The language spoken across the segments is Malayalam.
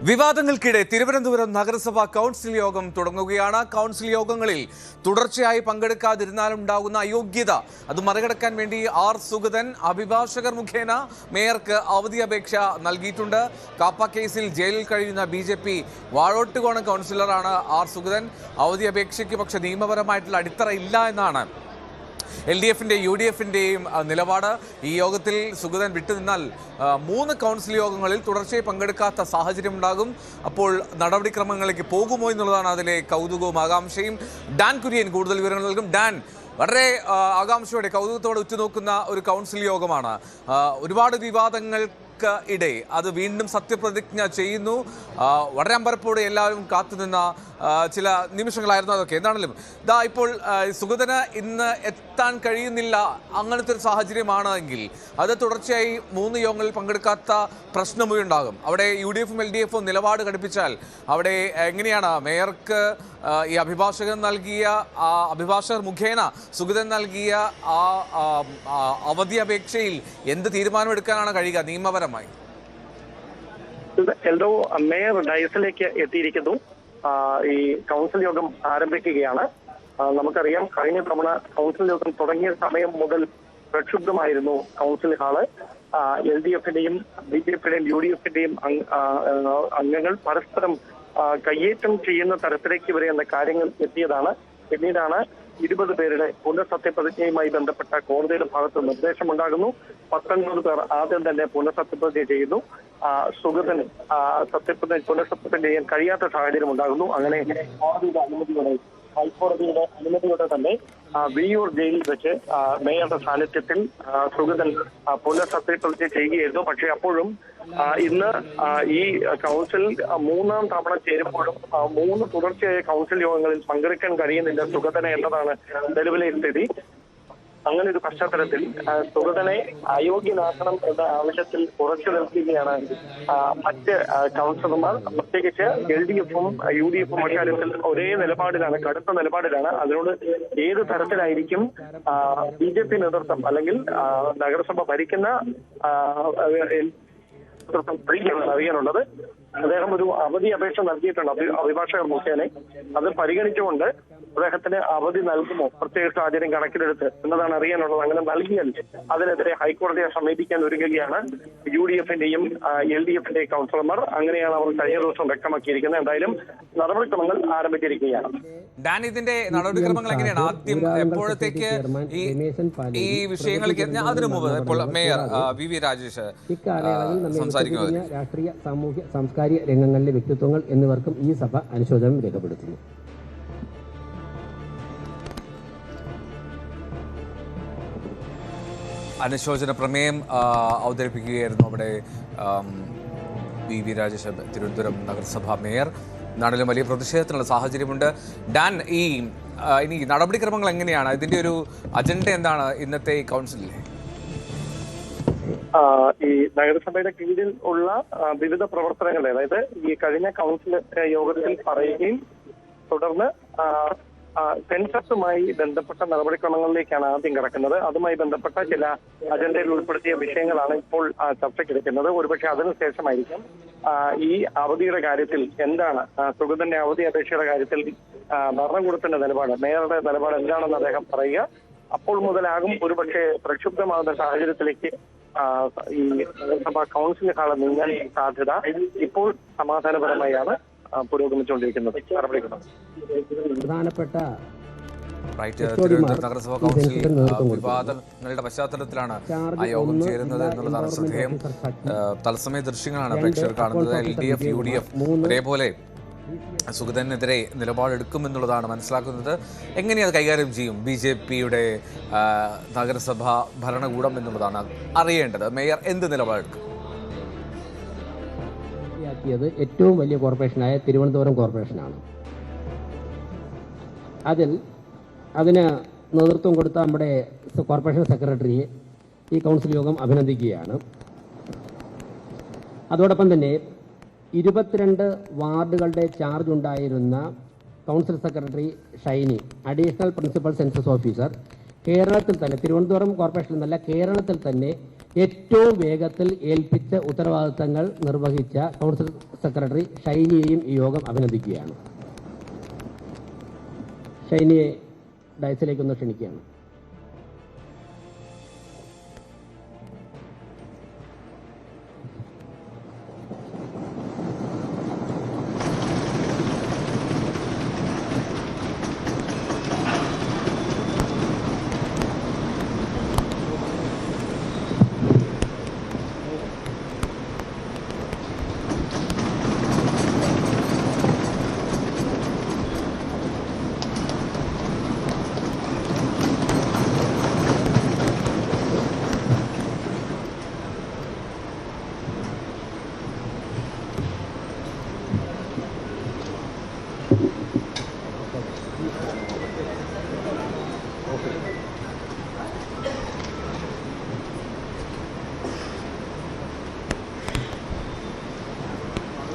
വിവാദങ്ങൾക്കിടെ തിരുവനന്തപുരം നഗരസഭാ കൗൺസിൽ യോഗം തുടങ്ങുകയാണ്. കൗൺസിൽ യോഗങ്ങളിൽ തുടർച്ചയായി പങ്കെടുക്കാതിരുന്നാലുണ്ടാകുന്ന അയോഗ്യത അത് മറികടക്കാൻ വേണ്ടി ആർ സുഗതൻ അഭിഭാഷകർ മുഖേന മേയർക്ക് അവധി അപേക്ഷ നൽകിയിട്ടുണ്ട്. കാപ്പ കേസിൽ ജയിലിൽ കഴിയുന്ന BJP വാഴോട്ടുകോണം കൗൺസിലറാണ് ആർ സുഗതൻ. അവധി അപേക്ഷയ്ക്ക് പക്ഷേ നിയമപരമായിട്ടുള്ള അടിത്തറ ഇല്ല എന്നാണ് LDF-ന്റെയും UDF-ന്റെയും നിലപാട്. ഈ യോഗത്തിൽ സുഗതൻ വിട്ടുനിന്നാൽ 3 കൗൺസിൽ യോഗങ്ങളിൽ തുടർച്ചയായി പങ്കെടുക്കാത്ത സാഹചര്യം ഉണ്ടാകും. അപ്പോൾ നടപടിക്രമങ്ങളിലേക്ക് പോകുമോ എന്നുള്ളതാണ് അതിലെ കൗതുകവും ആകാംക്ഷയും. ഡാൻ കുര്യൻ കൂടുതൽ വിവരങ്ങൾ നൽകും. ഡാൻ, വളരെ ആകാംക്ഷയോടെ കൗതുകത്തോടെ ഉറ്റുനോക്കുന്ന ഒരു കൗൺസിൽ യോഗമാണ്. ഒരുപാട് വിവാദങ്ങൾക്ക് ഇടെ അത് വീണ്ടും സത്യപ്രതിജ്ഞ ചെയ്യുന്നു. വളരെ അമ്പരപ്പോടെ എല്ലാവരും കാത്തുനിന്ന ചില നിമിഷങ്ങളായിരുന്നു അതൊക്കെ. എന്താണെങ്കിലും ഇപ്പോൾ സുഗതന് ഇന്ന് എത്താൻ കഴിയുന്നില്ല, അങ്ങനത്തെ ഒരു സാഹചര്യമാണ് എങ്കിൽ അത് തുടർച്ചയായി 3 യോഗങ്ങളിൽ പങ്കെടുക്കാത്ത പ്രശ്നമുണ്ടാകും. അവിടെ UDF-ഉം LDF-ഉം നിലപാട് ഘടിപ്പിച്ചാൽ അവിടെ എങ്ങനെയാണ് മേയർക്ക് ഈ അഭിഭാഷകർ മുഖേന സുഗതൻ നൽകിയ അവധി അപേക്ഷയിൽ എന്ത് തീരുമാനമെടുക്കാനാണ് കഴിയുക നിയമപരമായി? എൽദോ, മേയർ ഡയസിലേക്ക് എത്തിയിരിക്കുന്നു. ഈ കൗൺസിൽ യോഗം ആരംഭിക്കുകയാണ്. നമുക്കറിയാം, കഴിഞ്ഞ തവണ കൗൺസിൽ യോഗം തുടങ്ങിയ സമയം മുതൽ പ്രക്ഷുബ്ധമായിരുന്നു കൗൺസിൽ ഹാള്. LDF-ന്റെയും BJP-യുടെയും UDF-ന്റെയും അംഗങ്ങൾ പരസ്പരം കയ്യേറ്റം ചെയ്യുന്ന തരത്തിലേക്ക് വരെ എന്ന കാര്യങ്ങൾ എത്തിയതാണ്. പിന്നീടാണ് 20 പേരുടെ പുനഃസത്യപ്രതിജ്ഞയുമായി ബന്ധപ്പെട്ട കോടതിയുടെ ഭാഗത്ത് നിർദ്ദേശമുണ്ടാകുന്നു. 19 പേർ ആദ്യം തന്നെ പുനഃസത്യപ്രതിജ്ഞ ചെയ്യുന്നു. സുഗതൻ പുനഃസത്യപ്രതിജ്ഞ ചെയ്യാൻ കഴിയാത്ത സാഹചര്യം ഉണ്ടാകുന്നു. അങ്ങനെ ഹൈക്കോടതിയുടെ അനുമതിയോടെ തന്നെ വിയ്യൂർ ജയിലിൽ വെച്ച് മേയറുടെ സാന്നിധ്യത്തിൽ സുഗതൻ പുനഃസത്യപ്രതിജ്ഞ ചെയ്യുകയായിരുന്നു. പക്ഷേ അപ്പോഴും ഇന്ന് ഈ കൗൺസിൽ 3ാം തവണ ചേരുമ്പോഴും 3 തുടർച്ചയായ കൗൺസിൽ യോഗങ്ങളിൽ പങ്കെടുക്കാൻ കഴിയുന്നില്ല സുഗതനെ എന്നതാണ് നിലവിലെ സ്ഥിതി. അങ്ങനെ ഒരു പശ്ചാത്തലത്തിൽ സുഗതനെ അയോഗ്യനാക്കണം എന്ന ആവശ്യത്തിൽ ഉറച്ചു നിൽക്കുകയാണ് മറ്റ് കൗൺസിലർമാർ. പ്രത്യേകിച്ച് LDF-ഉം UDF-ഉം അക്കാര്യത്തിൽ ഒരേ നിലപാടിലാണ്, കടുത്ത നിലപാടിലാണ്. അതിനോട് ഏത് തരത്തിലായിരിക്കും BJP നേതൃത്വം അല്ലെങ്കിൽ നഗരസഭ ഭരിക്കുന്ന അറിയാനുള്ളത്. അദ്ദേഹം ഒരു അവധി അപേക്ഷ നൽകിയിട്ടുണ്ട് അഭിഭാഷകർ മുഖേന. അത് പരിഗണിച്ചുകൊണ്ട് അദ്ദേഹത്തിന് അവധി നൽകുമോ പ്രത്യേക സാഹചര്യം കണക്കിലെടുത്ത് എന്നതാണ് അറിയാനുള്ളത്. അങ്ങനെ നൽകിയാൽ അതിനെതിരെ ഹൈക്കോടതിയെ സമീപിക്കാൻ ഒരുങ്ങുകയാണ് UDF-ന്റെയും LDF-ന്റെയും കൗൺസിലർമാർ. അങ്ങനെയാണ് അവർ കഴിഞ്ഞ ദിവസം വ്യക്തമാക്കിയിരിക്കുന്നത്. എന്തായാലും നടപടിക്രമങ്ങൾ ആരംഭിച്ചിരിക്കുകയാണ്. ഡാൻ, ഇതിന്റെ നടപടിക്രമങ്ങൾ എങ്ങനെയാണ്? ആദ്യം എപ്പോഴത്തേക്ക് ഈ വിഷയങ്ങളിലേക്ക് അതിനു മുമ്പ് ഇപ്പോൾ മേയർ VV രാജേഷ് സംസാരിക്കുന്നത് രാഷ്ട്രീയ, സാമൂഹ്യ, സാംസ്കാരിക രംഗങ്ങളിലെ വ്യക്തിത്വങ്ങൾ എന്നിവർക്കും ഈ സഭ അനുശോചനം രേഖപ്പെടുത്തുന്നു. അനുശോചന പ്രമേയം അവതരിപ്പിക്കുകയായിരുന്നു അവിടെ VV രാജേഷ്, തിരുവനന്തപുരം നഗരസഭാ മേയർ. നാട്ടിലും വലിയ പ്രതിഷേധത്തിനുള്ള സാഹചര്യമുണ്ട്. ഡാൻ, ഇനി നടപടിക്രമങ്ങൾ എങ്ങനെയാണ്? ഇതിന്റെ ഒരു അജണ്ട എന്താണ് ഇന്നത്തെ ഈ കൗൺസിലിലെ? ഈ നഗരസഭയുടെ കീഴിൽ ഉള്ള വിവിധ പ്രവർത്തനങ്ങൾ, അതായത് ഈ കഴിഞ്ഞ കൗൺസിൽ യോഗത്തിൽ പറയുകയും തുടർന്ന് സെൻസസുമായി ബന്ധപ്പെട്ട നടപടിക്രമങ്ങളിലേക്കാണ് ആദ്യം കിടക്കുന്നത്. അതുമായി ബന്ധപ്പെട്ട ചില അജണ്ടയിൽ ഉൾപ്പെടുത്തിയ വിഷയങ്ങളാണ് ഇപ്പോൾ ചർച്ചയ്ക്കെടുക്കുന്നത്. ഒരുപക്ഷെ അതിനുശേഷമായിരിക്കും ഈ അവധിയുടെ കാര്യത്തിൽ എന്താണ് സുഗതന്റെ അവധി അപേക്ഷയുടെ കാര്യത്തിൽ ഭരണകൂടത്തിന്റെ നിലപാട്, മേയറുടെ നിലപാട് എന്താണെന്ന് അദ്ദേഹം പറയുക. അപ്പോൾ മുതലാകും ഒരുപക്ഷെ പ്രക്ഷുബ്ധമാകുന്ന സാഹചര്യത്തിലേക്ക് ഈ നഗരസഭാ കൗൺസിൽ ഹാള് നീങ്ങാൻ സാധ്യത. ഇപ്പോൾ സമാധാനപരമായാണ് പുരോഗമിച്ചുകൊണ്ടിരിക്കുന്നത് നടപടിക്രമം. പ്രധാനപ്പെട്ട തിരുവനന്തപുരം നഗരസഭാ കൗൺസിൽ വിവാദങ്ങളുടെ പശ്ചാത്തലത്തിലാണ് ആ യോഗം ചേരുന്നത് എന്നുള്ളതാണ് ശ്രദ്ധേയം. തത്സമയ ദൃശ്യങ്ങളാണ് പ്രേക്ഷകർ കാണുന്നത്. LDF, UDF ഒരേപോലെ സുഗതനെതിരെ നിലപാടെടുക്കുമെന്നുള്ളതാണ് മനസ്സിലാക്കുന്നത്. എങ്ങനെയത് കൈകാര്യം ചെയ്യും BJP-യുടെ നഗരസഭാ ഭരണകൂടം എന്നുള്ളതാണ് അറിയേണ്ടത്. മേയർ എന്ത് നിലപാടെടുക്കും? ഏറ്റവും വലിയ കോർപ്പറേഷനായ തിരുവനന്തപുരം കോർപ്പറേഷനാണ്. അതിന് നേതൃത്വം കൊടുത്ത നമ്മുടെ കോർപ്പറേഷൻ സെക്രട്ടറിയെ ഈ കൗൺസിൽ യോഗം അഭിനന്ദിക്കുകയാണ്. അതോടൊപ്പം തന്നെ 22 വാർഡുകളുടെ ചാർജ് ഉണ്ടായിരുന്ന council secretary Shiny, additional principal census officer, കേരളത്തിൽ തന്നെ, തിരുവനന്തപുരം കോർപ്പറേഷനിൽ നിന്നല്ല, കേരളത്തിൽ തന്നെ ഏറ്റവും വേഗത്തിൽ ഏൽപ്പിച്ച ഉത്തരവാദിത്തങ്ങൾ നിർവഹിച്ച കൗൺസിൽ സെക്രട്ടറി ഷൈനിയെയും ഈ യോഗം അഭിനന്ദിക്കുകയാണ്. ഷൈനിയെ ഡയസിലേക്കൊന്ന് ക്ഷണിക്കുകയാണ്.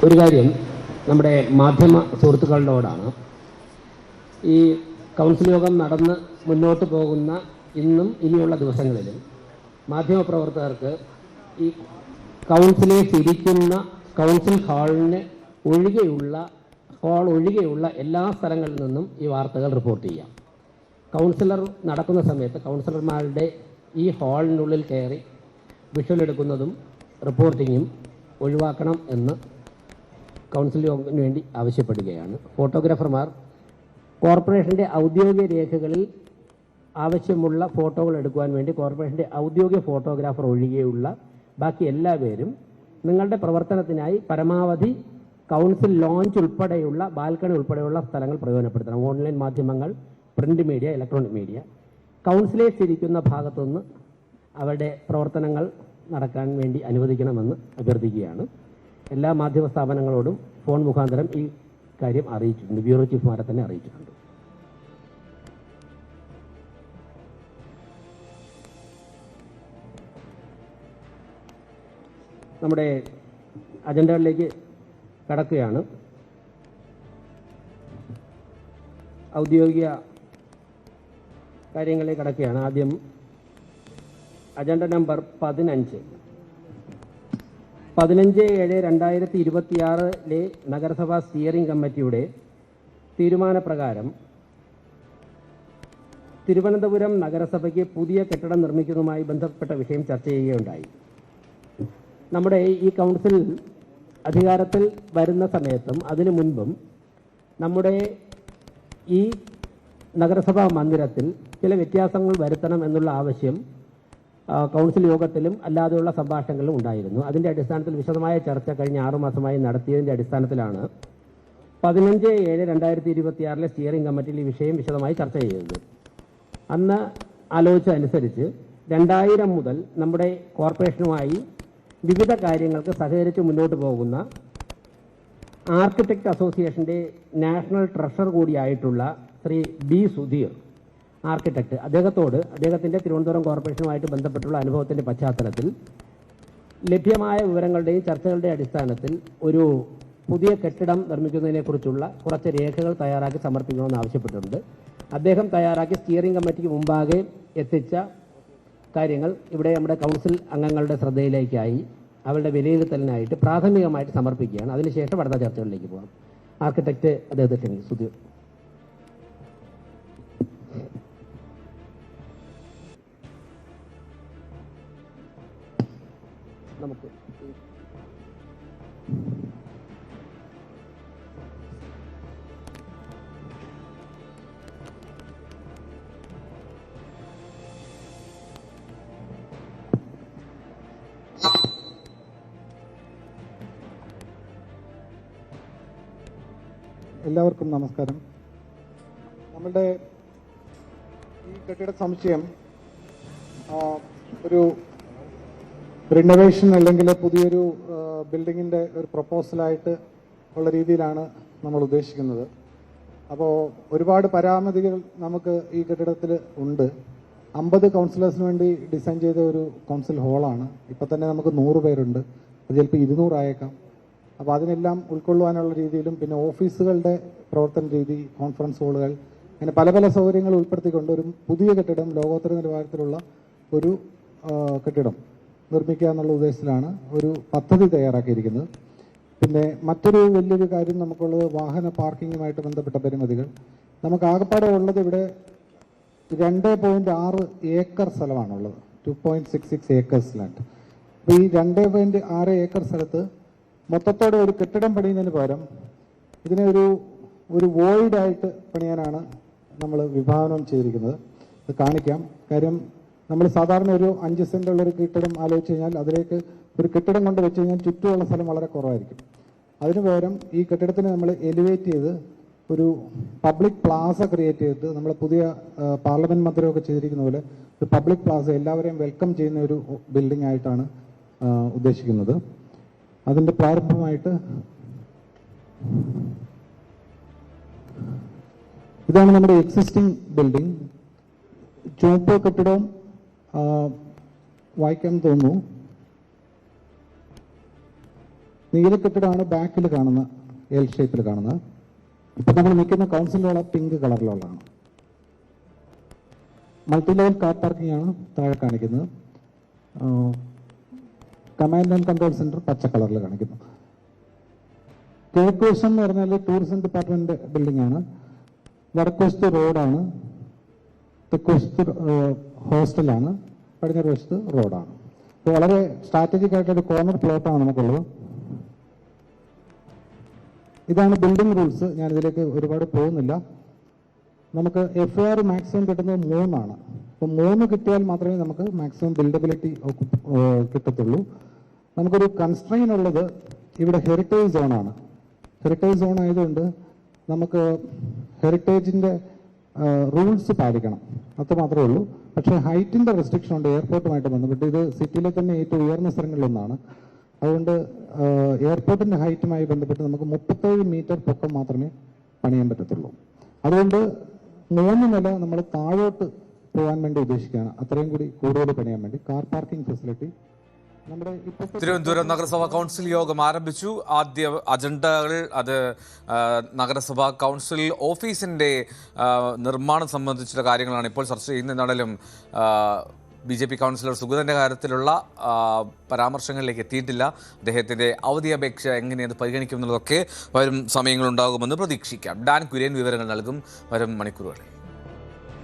ഒരു കാര്യം നമ്മുടെ മാധ്യമ സുഹൃത്തുക്കളോടാണ്. ഈ കൗൺസിൽ യോഗം നടന്ന് മുന്നോട്ട് പോകുന്ന ഇന്നും ഇനിയുള്ള ദിവസങ്ങളിലും മാധ്യമപ്രവർത്തകർക്ക് ഈ കൗൺസിലേഴ്സ് ഇരിക്കുന്ന കൗൺസിൽ ഹാൾ ഒഴികെയുള്ള എല്ലാ സ്ഥലങ്ങളിൽ നിന്നും ഈ വാർത്തകൾ റിപ്പോർട്ട് ചെയ്യാം. കൗൺസിലർ നടക്കുന്ന സമയത്ത് കൗൺസിലർമാരുടെ ഈ ഹാളിനുള്ളിൽ കയറി വിഷ്വൽ എടുക്കുന്നതും റിപ്പോർട്ടിങ്ങും ഒഴിവാക്കണം എന്ന് കൗൺസിൽ യോഗത്തിന് വേണ്ടി ആവശ്യപ്പെടുകയാണ്. ഫോട്ടോഗ്രാഫർമാർ കോർപ്പറേഷൻ്റെ ഔദ്യോഗിക രേഖകളിൽ ആവശ്യമുള്ള ഫോട്ടോകൾ എടുക്കുവാൻ വേണ്ടി കോർപ്പറേഷൻ്റെ ഔദ്യോഗിക ഫോട്ടോഗ്രാഫർ ഒഴികെയുള്ള ബാക്കി എല്ലാവരും നിങ്ങളുടെ പ്രവർത്തനത്തിനായി പരമാവധി കൗൺസിൽ ലോഞ്ച് ഉൾപ്പെടെയുള്ള ബാൽക്കണി ഉൾപ്പെടെയുള്ള സ്ഥലങ്ങൾ പ്രയോജനപ്പെടുത്തണം. ഓൺലൈൻ മാധ്യമങ്ങൾ, print media, electronic media counsellors ഇരിക്കുന്ന ഭാഗത്തുനിന്ന് അവരുടെ പ്രവർത്തനങ്ങൾ നടക്കാൻ വേണ്ടി അനുവദിക്കണമെന്ന് അഭ്യർത്ഥിക്കുകയാണ്. എല്ലാ മാധ്യമ സ്ഥാപനങ്ങളോടും ഫോൺ മുഖാന്തരം ഈ കാര്യം അറിയിച്ചിട്ടുണ്ട്. ബ്യൂറോ ചീഫ്മാരെ തന്നെ അറിയിച്ചിട്ടുണ്ട്. നമ്മുടെ അജണ്ടകളിലേക്ക് കടക്കുകയാണ്. ഔദ്യോഗിക കാര്യങ്ങളിലേക്ക് കടക്കുകയാണ്. ആദ്യം അജണ്ട നമ്പർ 15 15/7/2026 നഗരസഭാ സ്റ്റിയറിംഗ് കമ്മിറ്റിയുടെ തീരുമാനപ്രകാരം തിരുവനന്തപുരം നഗരസഭയ്ക്ക് പുതിയ കെട്ടിടം നിർമ്മിക്കുന്നതുമായി ബന്ധപ്പെട്ട വിഷയം ചർച്ച ചെയ്യുകയുണ്ടായി. നമ്മുടെ ഈ കൗൺസിൽ അധികാരത്തിൽ വരുന്ന സമയത്തും അതിനു മുൻപും നമ്മുടെ ഈ നഗരസഭാ മന്ദിരത്തിൽ ചില വ്യത്യാസങ്ങൾ വരുത്തണം എന്നുള്ള ആവശ്യം കൗൺസിൽ യോഗത്തിലും അല്ലാതെയുള്ള സംഭാഷണങ്ങളിലും ഉണ്ടായിരുന്നു. അതിൻ്റെ അടിസ്ഥാനത്തിൽ വിശദമായ ചർച്ച കഴിഞ്ഞ 6 മാസമായി നടത്തിയതിൻ്റെ അടിസ്ഥാനത്തിലാണ് 15/7/2026 സ്റ്റിയറിംഗ് കമ്മിറ്റിയിൽ ഈ വിഷയം വിശദമായി ചർച്ച ചെയ്തത്. അന്ന് ആലോചിച്ചതനുസരിച്ച് 2000 മുതൽ നമ്മുടെ കോർപ്പറേഷനുമായി വിവിധ കാര്യങ്ങൾക്ക് സഹകരിച്ച് മുന്നോട്ട് പോകുന്ന ആർക്കിടെക്ട് അസോസിയേഷൻ്റെ നാഷണൽ ട്രഷറർ കൂടിയായിട്ടുള്ള ശ്രീ ബി സുധീർ ആർക്കിടെക്ട്, അദ്ദേഹത്തിൻ്റെ തിരുവനന്തപുരം കോർപ്പറേഷനുമായിട്ട് ബന്ധപ്പെട്ടുള്ള അനുഭവത്തിൻ്റെ പശ്ചാത്തലത്തിൽ ലഭ്യമായ വിവരങ്ങളുടെയും ചർച്ചകളുടെയും അടിസ്ഥാനത്തിൽ ഒരു പുതിയ കെട്ടിടം നിർമ്മിക്കുന്നതിനെക്കുറിച്ചുള്ള കുറച്ച് രേഖകൾ തയ്യാറാക്കി സമർപ്പിക്കണമെന്ന് ആവശ്യപ്പെട്ടിട്ടുണ്ട്. അദ്ദേഹം തയ്യാറാക്കി സ്റ്റിയറിംഗ് കമ്മിറ്റിക്ക് മുമ്പാകെ എത്തിച്ച കാര്യങ്ങൾ ഇവിടെ നമ്മുടെ കൗൺസിൽ അംഗങ്ങളുടെ ശ്രദ്ധയിലേക്കായി അവരുടെ വിലയിരുത്തലിനായിട്ട് പ്രാഥമികമായിട്ട് സമർപ്പിക്കുകയാണ്. അതിനുശേഷം അടുത്ത ചർച്ചകളിലേക്ക് പോകാം. ആർക്കിടെക്ട് അദ്ദേഹത്തെ ക്ഷണിക്കും. സുധീർ. നമുക്ക് എല്ലാവർക്കും നമസ്കാരം. നമ്മളുടെ ഈ കെട്ടിട സമുച്ചയം ഒരു റിനോവേഷൻ അല്ലെങ്കിൽ പുതിയൊരു ബിൽഡിങ്ങിൻ്റെ ഒരു പ്രപ്പോസലായിട്ട് ഉള്ള രീതിയിലാണ് നമ്മൾ ഉദ്ദേശിക്കുന്നത്. അപ്പോൾ ഒരുപാട് പരാമിതികൾ നമുക്ക് ഈ കെട്ടിടത്തിൽ ഉണ്ട്. 50 കൗൺസിലേഴ്സിന് വേണ്ടി ഡിസൈൻ ചെയ്ത ഒരു കൗൺസിൽ ഹാളാണ്. ഇപ്പം തന്നെ നമുക്ക് 100 പേരുണ്ട്, അത് ചിലപ്പോൾ 200 ആയേക്കാം. അപ്പോൾ അതിനെല്ലാം ഉൾക്കൊള്ളുവാനുള്ള രീതിയിലും പിന്നെ ഓഫീസുകളുടെ പ്രവർത്തന രീതി, കോൺഫറൻസ് ഹാളുകൾ, അങ്ങനെ പല പല സൗകര്യങ്ങൾ ഉൾപ്പെടുത്തിക്കൊണ്ട് ഒരു പുതിയ കെട്ടിടം, ലോകോത്തര നിലവാരത്തിലുള്ള ഒരു കെട്ടിടം നിർമ്മിക്കുക എന്നുള്ള ഉദ്ദേശത്തിലാണ് ഒരു പദ്ധതി തയ്യാറാക്കിയിരിക്കുന്നത്. പിന്നെ മറ്റൊരു വലിയൊരു കാര്യം നമുക്കുള്ളത് വാഹന പാർക്കിങ്ങുമായിട്ട് ബന്ധപ്പെട്ട പരിമിതികൾ. നമുക്ക് ആകപ്പാടെ ഉള്ളത് ഇവിടെ 2.6 ഏക്കർ സ്ഥലമാണുള്ളത്, 2.66 ഏക്കേഴ്സ് ലാൻഡ്. അപ്പോൾ ഈ 2.6 ഏക്കർ സ്ഥലത്ത് മൊത്തത്തോടെ ഒരു കെട്ടിടം പണിയുന്നതിന് പകരം ഇതിനെ ഒരു വോയിഡായിട്ട് പണിയാനാണ് നമ്മൾ വിഭാവനം ചെയ്തിരിക്കുന്നത്. ഇത് കാണിക്കാം. കാര്യം നമ്മൾ സാധാരണ ഒരു 5 സെൻറ്റുള്ളൊരു കെട്ടിടം ആലോചിച്ച് കഴിഞ്ഞാൽ അതിലേക്ക് ഒരു കെട്ടിടം കൊണ്ട് വെച്ച് കഴിഞ്ഞാൽ ചുറ്റുമുള്ള സ്ഥലം വളരെ കുറവായിരിക്കും. അതിനു പകരം ഈ കെട്ടിടത്തിനെ നമ്മൾ എലിവേറ്റ് ചെയ്ത് ഒരു പബ്ലിക് പ്ലാസ ക്രിയേറ്റ് ചെയ്തിട്ട് നമ്മൾ പുതിയ പാർലമെന്റ് മന്ദിരമൊക്കെ ചെയ്തിരിക്കുന്ന പോലെ ഒരു പബ്ലിക് പ്ലാസ എല്ലാവരെയും വെൽക്കം ചെയ്യുന്ന ഒരു ബിൽഡിംഗ് ആയിട്ടാണ് ഉദ്ദേശിക്കുന്നത്. അതിൻ്റെ പ്രാരംഭമായിട്ട് ഇതാണ് നമ്മുടെ എക്സിസ്റ്റിംഗ് ബിൽഡിംഗ്. ചുവപ്പ് കെട്ടിടവും വായിക്കാൻ തോന്നുന്നു. നീല കെട്ടിടമാണ് ബാക്കിൽ കാണുന്ന എൽ ഷേപ്പിൽ കാണുന്നത്. ഇപ്പൊ നമ്മൾ നിൽക്കുന്ന കൗൺസിലുള്ള പിങ്ക് കളറിലുള്ളതാണ്. മൾട്ടി ലെവൽ കാർ പാർക്കിംഗ് ആണ് താഴെ കാണിക്കുന്നത്. കമാൻഡ് ആൻഡ് കൺട്രോൾ സെന്റർ പച്ച കളറിൽ കാണിക്കുന്നു. കിഴക്ക് വശം എന്ന് പറഞ്ഞാൽ ടൂറിസം ഡിപ്പാർട്ട്മെന്റ് ബിൽഡിംഗ് ആണ്. വടക്ക് വശത്ത് റോഡാണ്. തെക്ക് വശത്ത് ഹോസ്റ്റലാണ്. പടിഞ്ഞാറ് വശത്ത് റോഡാണ്. അപ്പോൾ വളരെ സ്ട്രാറ്റജിക് ആയിട്ടൊരു കോർണർ പ്ലോട്ടാണ് നമുക്കുള്ളത്. ഇതാണ് ബിൽഡിംഗ് റൂൾസ്. ഞാനിതിലേക്ക് ഒരുപാട് പോകുന്നില്ല. നമുക്ക് FAR മാക്സിമം കിട്ടുന്നത് 3 ആണ്. അപ്പോൾ 3 കിട്ടിയാൽ മാത്രമേ നമുക്ക് മാക്സിമം ബിൽഡബിലിറ്റി കിട്ടത്തുള്ളൂ. നമുക്കൊരു കൺസ്ട്രെയിൻ ഉള്ളത് ഇവിടെ ഹെറിറ്റേജ് സോണാണ്. ഹെറിറ്റേജ് സോൺ ആയതുകൊണ്ട് നമുക്ക് ഹെറിറ്റേജിൻ്റെ റൂൾസ് പാലിക്കണം, അത് മാത്രമേ ഉള്ളൂ. പക്ഷേ ഹൈറ്റിൻ്റെ റെസ്ട്രിക്ഷൻ ഉണ്ട് എയർപോർട്ടുമായിട്ട് ബന്ധപ്പെട്ട്. ഇത് സിറ്റിയിലെ തന്നെ ഏറ്റവും ഉയർന്ന സ്ഥലങ്ങളിലൊന്നാണ്. അതുകൊണ്ട് എയർപോർട്ടിൻ്റെ ഹൈറ്റുമായി ബന്ധപ്പെട്ട് നമുക്ക് 37 മീറ്റർ പൊക്കം മാത്രമേ പണിയാൻ പറ്റത്തുള്ളൂ. അതുകൊണ്ട് 3 നില നമ്മൾ താഴോട്ട് പോകാൻ വേണ്ടി ഉദ്ദേശിക്കുകയാണ്. അത്രയും കൂടി കൂടുതൽ പണിയാൻ വേണ്ടി കാർ പാർക്കിംഗ് ഫെസിലിറ്റി നമ്മുടെ തിരുവനന്തപുരം നഗരസഭാ കൗൺസിൽ യോഗം ആരംഭിച്ചു. ആദ്യ അജണ്ടകൾ അത് നഗരസഭാ കൗൺസിൽ ഓഫീസിൻ്റെ നിർമ്മാണം സംബന്ധിച്ചുള്ള കാര്യങ്ങളാണ് ഇപ്പോൾ ചർച്ച ചെയ്യുന്ന. എന്നാലും BJP കൗൺസിലർ സുഗതൻ്റെ കാര്യത്തിലുള്ള പരാമർശങ്ങളിലേക്ക് എത്തിയിട്ടില്ല. അദ്ദേഹത്തിൻ്റെ അവധി അപേക്ഷ എങ്ങനെ അത് പരിഗണിക്കും എന്നുള്ളതൊക്കെ വരും സമയങ്ങളുണ്ടാകുമെന്ന് പ്രതീക്ഷിക്കാം. ഡാൻ കുര്യൻ വിവരങ്ങൾ നൽകും വരും മണിക്കൂറുകളിൽ.